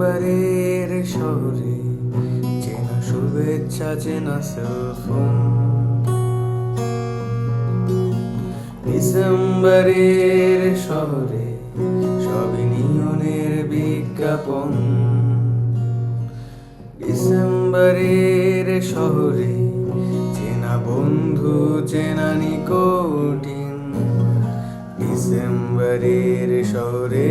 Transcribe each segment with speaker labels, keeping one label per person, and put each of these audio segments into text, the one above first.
Speaker 1: ডিসেম্বরের শহরে চেনা শুভেচ্ছা, চেনা সেলফোন। ডিসেম্বরের শহরে সবই নিয়নের বিজ্ঞাপন। ডিসেম্বরের শহরে চেনা বন্ধু, চেনা নিকোটিন। ডিসেম্বরের শহরে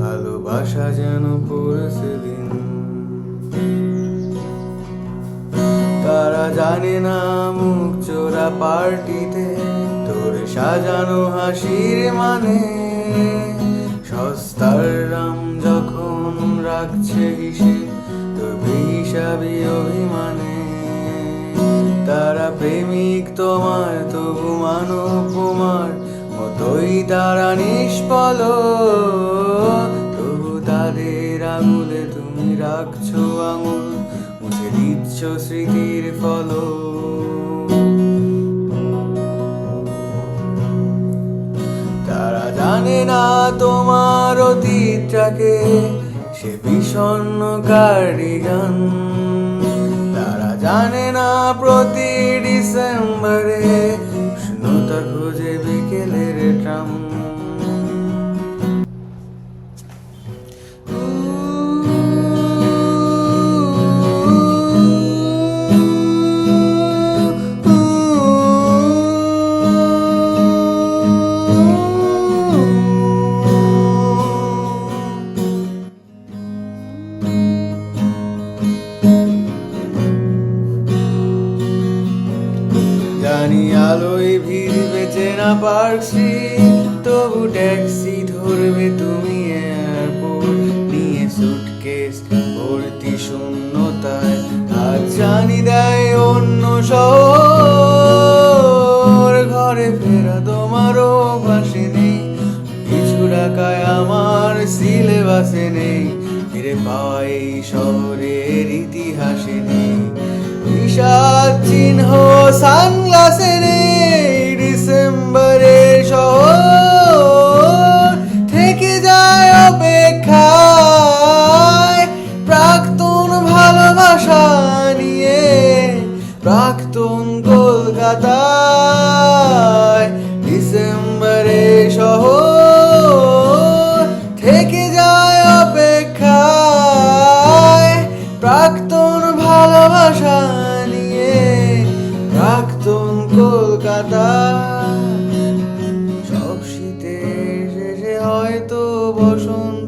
Speaker 1: ভালোবাসা যেন পড়ছে দিন। তারা জানে না মুখ চোরা পার্টিতে তোর সাজানো হাসির মানে। সস্তার রাম যখন রাখছে হিসেব তোর বেহিসাবি অভিমানে। তারা প্রেমিক তোমার, তবু মানব তোমার মতোই তারা নিষ্ফলক। তবু তাদের আঙুলে তুমি রাখছো আঙুল, মুছে দিচ্ছ স্মৃতির ফলক। তারা জানে না তোমার অতীতটাকে, সে বিষণ্ণ কার্ডিগান। তারা জানে না প্রতি ডিসেম্বরে উষ্ণতা খোঁজে বিকেলের ট্রাম। জানি আলোয় ভিড়বে চেনা পার্ক স্ট্রিট, তবু ট্যাক্সি ধরবে তুমি এয়ারপোর্ট নিয়ে সুটকেস ভর্তি শূন্যতায়। আজ জানি দেয় অন্য শহর, ঘরে ফেরা তোমারও পাশে নেই। কিছু টাকায় আমার সিলেবাসে নেই, ফিরে পাওয়া এই শহরের ইতিহাসে নেই। বিষাদ চিহ্ন সানগ্লাসে নেই। ডিসেম্বরের শহর থেকে যায় অপেক্ষায়, প্রাক্তন ভালোবাসা নিয়ে প্রাক্তন কলকাতায়। ডিসেম্বরের শহর থেকে যায় অপেক্ষায়, প্রাক্তন ভালোবাসা নিয়ে প্রাক্তন কলকাতা। সব শীতের শেষে হয়তো বসন্ত